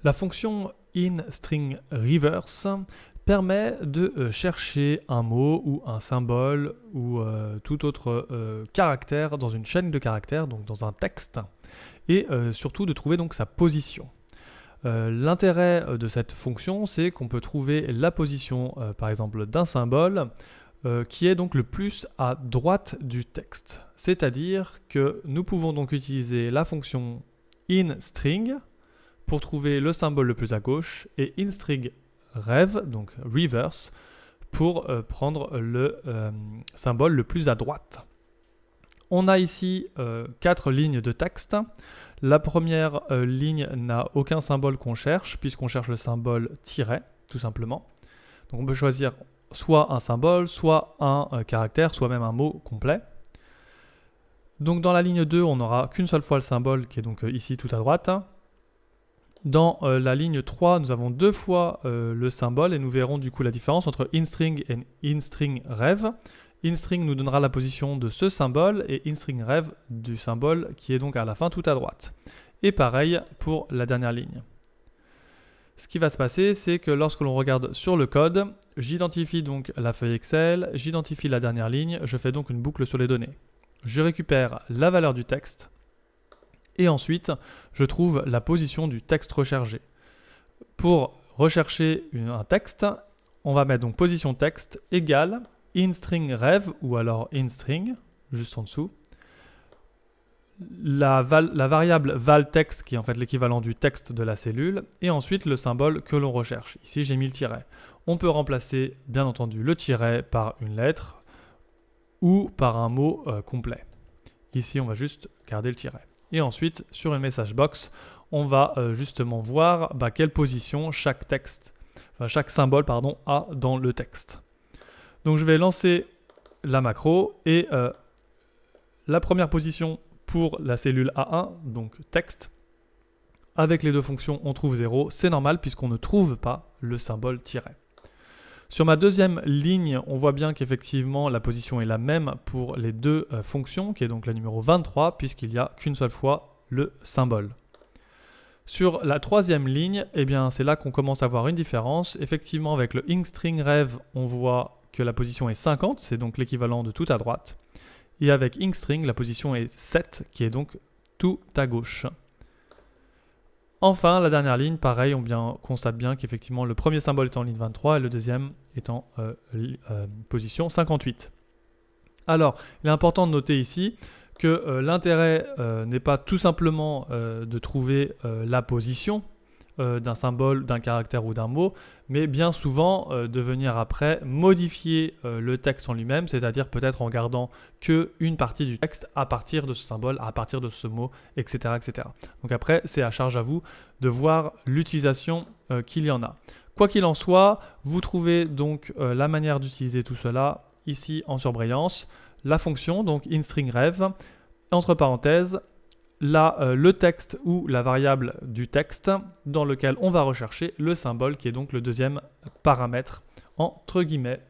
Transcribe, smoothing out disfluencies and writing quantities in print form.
La fonction inStringReverse permet de chercher un mot ou un symbole ou tout autre caractère dans une chaîne de caractères, donc dans un texte, et surtout de trouver donc sa position. L'intérêt de cette fonction, c'est qu'on peut trouver la position, par exemple, d'un symbole qui est donc le plus à droite du texte. C'est-à-dire que nous pouvons donc utiliser la fonction inString pour trouver le symbole le plus à gauche et inStringRev, donc reverse, pour prendre le symbole le plus à droite. On a ici 4 lignes de texte. La première ligne n'a aucun symbole qu'on cherche, puisqu'on cherche le symbole tiret, tout simplement. Donc on peut choisir soit un symbole, soit un caractère, soit même un mot complet. Donc dans la ligne 2, on n'aura qu'une seule fois le symbole, qui est donc ici tout à droite. Dans la ligne 3, nous avons 2 fois le symbole, et nous verrons du coup la différence entre inString et inStringRev. inString nous donnera la position de ce symbole et inStringRev du symbole qui est donc à la fin tout à droite. Et pareil pour la dernière ligne. Ce qui va se passer, c'est que lorsque l'on regarde sur le code, j'identifie donc la feuille Excel, j'identifie la dernière ligne, je fais donc une boucle sur les données. Je récupère la valeur du texte et ensuite je trouve la position du texte recherché. Pour rechercher un texte, on va mettre donc position texte égale inStringRev ou alors inString, juste en dessous, la variable valText qui est en fait l'équivalent du texte de la cellule, et ensuite le symbole que l'on recherche. Ici j'ai mis le tiret. On peut remplacer bien entendu le tiret par une lettre ou par un mot complet. Ici on va juste garder le tiret. Et ensuite sur une message box, on va justement voir quelle position chaque symbole a dans le texte. Donc je vais lancer la macro et la première position pour la cellule A1, donc texte, avec les deux fonctions on trouve 0, c'est normal puisqu'on ne trouve pas le symbole tiret. Sur ma deuxième ligne, on voit bien qu'effectivement la position est la même pour les deux fonctions, qui est donc la numéro 23, puisqu'il n'y a qu'une seule fois le symbole. Sur la troisième ligne, eh bien, c'est là qu'on commence à voir une différence. Effectivement, avec le inStringRev, on voit que la position est 50, c'est donc l'équivalent de tout à droite. Et avec inString, la position est 7, qui est donc tout à gauche. Enfin, la dernière ligne, pareil, on constate bien qu'effectivement le premier symbole est en ligne 23 et le deuxième est en position 58. Alors, il est important de noter ici que l'intérêt n'est pas tout simplement de trouver la position d'un symbole, d'un caractère ou d'un mot, mais bien souvent de venir après modifier le texte en lui-même, c'est-à-dire peut-être en gardant qu'une partie du texte à partir de ce symbole, à partir de ce mot, etc. etc. Donc après, c'est à charge à vous de voir l'utilisation qu'il y en a. Quoi qu'il en soit, vous trouvez donc la manière d'utiliser tout cela ici en surbrillance, la fonction, donc inStringRev, entre parenthèses, le texte ou la variable du texte dans lequel on va rechercher le symbole qui est donc le deuxième paramètre entre guillemets.